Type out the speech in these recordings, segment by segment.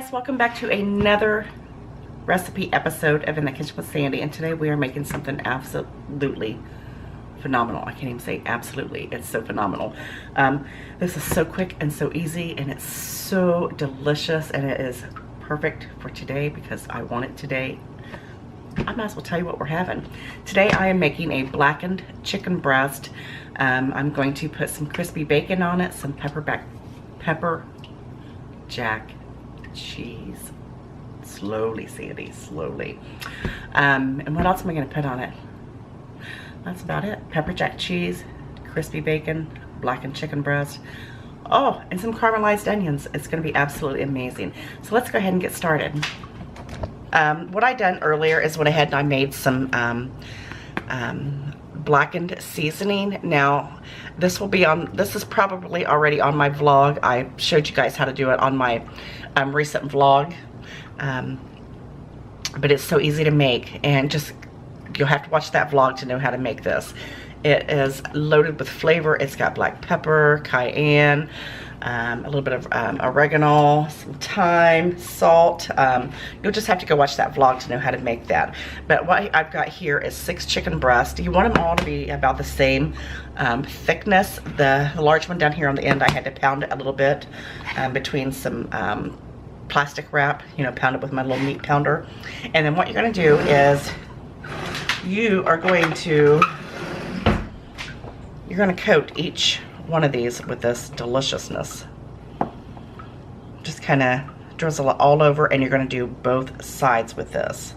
guys, welcome back to another recipe episode of In the Kitchen with Sandy, and today we are making something absolutely phenomenal. I can't even say absolutely, it's so phenomenal. This is so quick and so easy, and it's so delicious, and it is perfect for today because I want it today. I might as well tell you what we're having. Today I am making a blackened chicken breast. I'm going to put some crispy bacon on it, some pepper jack cheese. Slowly, Sandy, slowly. And what else am I going to put on it? That's about it. Pepper jack cheese, crispy bacon, blackened chicken breast. Oh, and some caramelized onions. It's going to be absolutely amazing. So let's go ahead and get started. What I done earlier is went ahead and I made some blackened seasoning. Now this will be on, this is probably already on my vlog. I showed you guys how to do it on my recent vlog, but it's so easy to make, and just you'll have to watch that vlog to know how to make this. It is loaded with flavor. It's got black pepper, cayenne, a little bit of oregano, some thyme, salt. You'll just have to go watch that vlog to know how to make that. But what I've got here is 6 chicken breasts. You want them all to be about the same thickness. The large one down here on the end, I had to pound it a little bit between some plastic wrap, you know, pound it with my little meat pounder. And then what you're going to do is you're going to coat each one of these with this deliciousness. Just kind of drizzle it all over, and you're going to do both sides with this.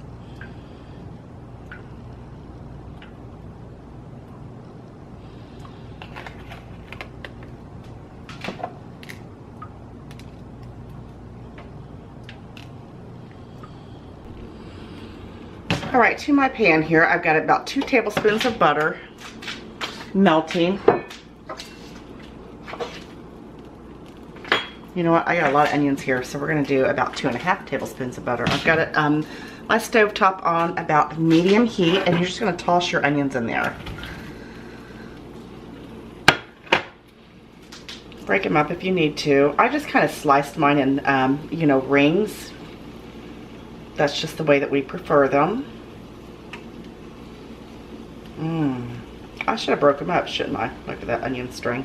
All right, to my pan here, I've got about 2 tablespoons of butter melting. You know what, I got a lot of onions here, so we're going to do about 2.5 tablespoons of butter. I've got it, my stove top on about medium heat, and you're just going to toss your onions in there. Break them up if you need to. I just kind of sliced mine in, you know, rings. That's just the way that we prefer them. I should have broke them up, shouldn't I? Look at that onion string.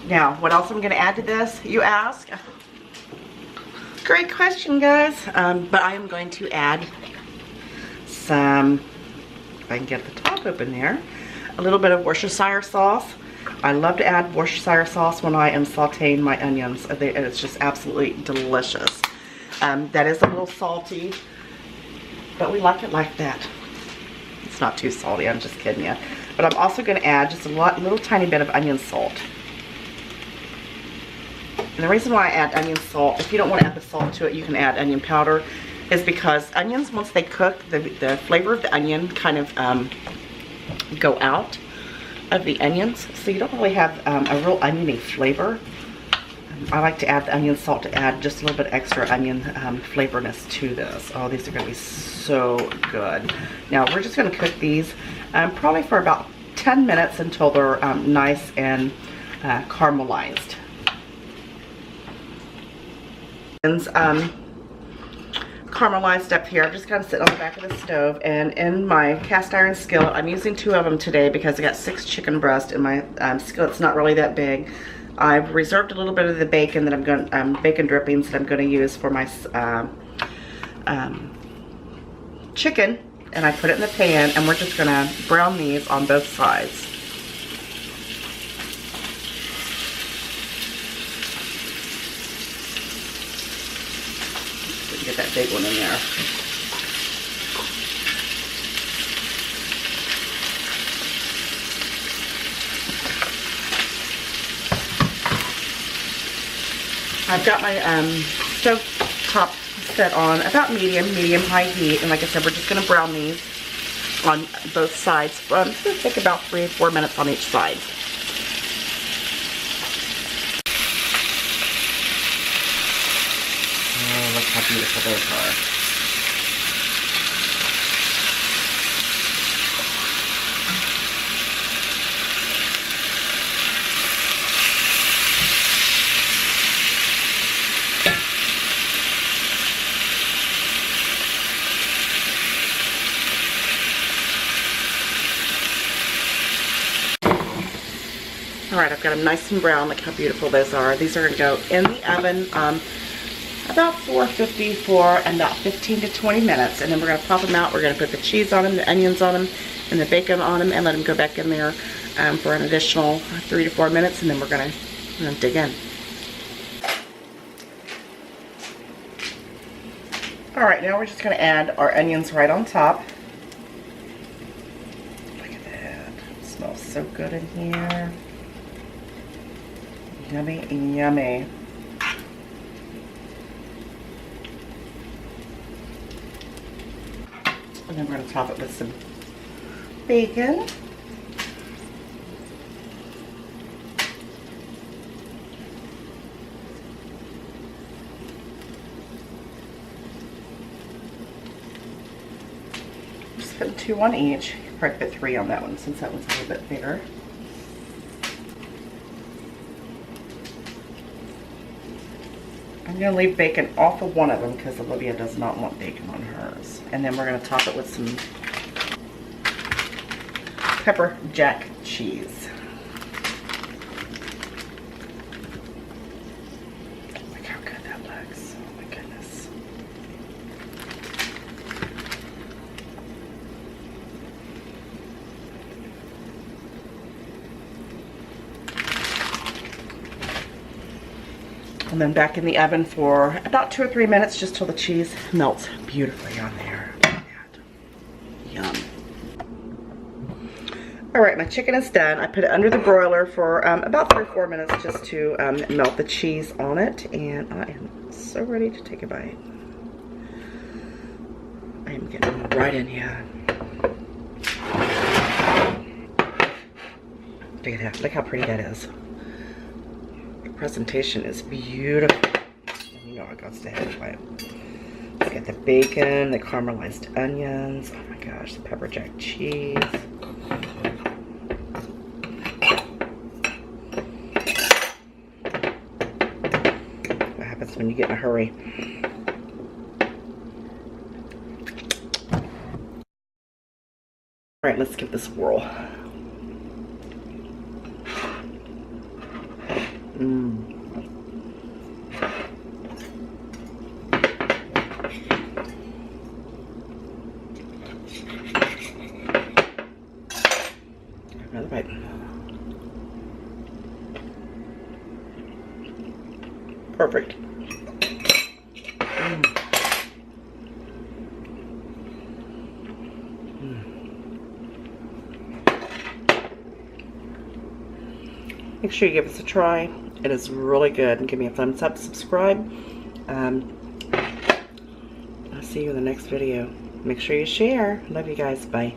Now, what else I'm going to add to this, you ask? Great question, guys. But I am going to add some, if I can get the top open there, a little bit of Worcestershire sauce. I love to add Worcestershire sauce when I am sauteing my onions. It's just absolutely delicious. That is a little salty, but we like it like that. It's not too salty, I'm just kidding you. But I'm also going to add just a little tiny bit of onion salt. And the reason why I add onion salt, if you don't want to add the salt to it, you can add onion powder, is because onions, once they cook, the flavor of the onion kind of go out of the onions, so you don't really have a real oniony flavor. I like to add the onion salt to add just a little bit extra onion flavorness to this. Oh, these are going to be so good. Now we're just going to cook these probably for about 10 minutes until they're nice and caramelized. Caramelized up here. I'm just kind of sitting on the back of the stove, and in my cast iron skillet, I'm using 2 of them today because I got 6 chicken breasts, and my skillet's not really that big. I've reserved a little bit of the bacon that I'm going, bacon drippings that I'm going to use for my chicken, and I put it in the pan, and we're just going to brown these on both sides. Get that big one in there. I've got my stove top set on about medium-high heat, and like I said, we're just going to brown these on both sides. It's going to take about 3 or 4 minutes on each side. Oh, look how beautiful those are. All right, I've got them nice and brown. Look how beautiful those are. These are going to go in the oven about 450 for about 15 to 20 minutes. And then we're going to pop them out. We're going to put the cheese on them, the onions on them, and the bacon on them, and let them go back in there for an additional 3 to 4 minutes. And then we're going to dig in. All right, now we're just going to add our onions right on top. Look at that. It smells so good in here. Yummy, yummy. And then we're going to top it with some bacon. Just put 2 on each. Probably put 3 on that one since that one's a little bit bigger. I'm going to leave bacon off of one of them because Olivia does not want bacon on hers. And then we're going to top it with some pepper jack cheese. Look how good that looks. Oh my goodness. And then back in the oven for about 2 or 3 minutes, just till the cheese melts beautifully on there. Look at that. Yum. All right, my chicken is done. I put it under the broiler for about 3 or 4 minutes just to melt the cheese on it. And I am so ready to take a bite. I am getting right in here. Look at that. Look how pretty that is. Presentation is beautiful. You know I got to have it. It's got the bacon, the caramelized onions. Oh my gosh, the pepper jack cheese. What happens when you get in a hurry? All right, let's give this a whirl. Another bite. Perfect. Make sure you give us a try. It is really good. And give me a thumbs up, subscribe. I'll see you in the next video. Make sure you share. Love you guys. Bye.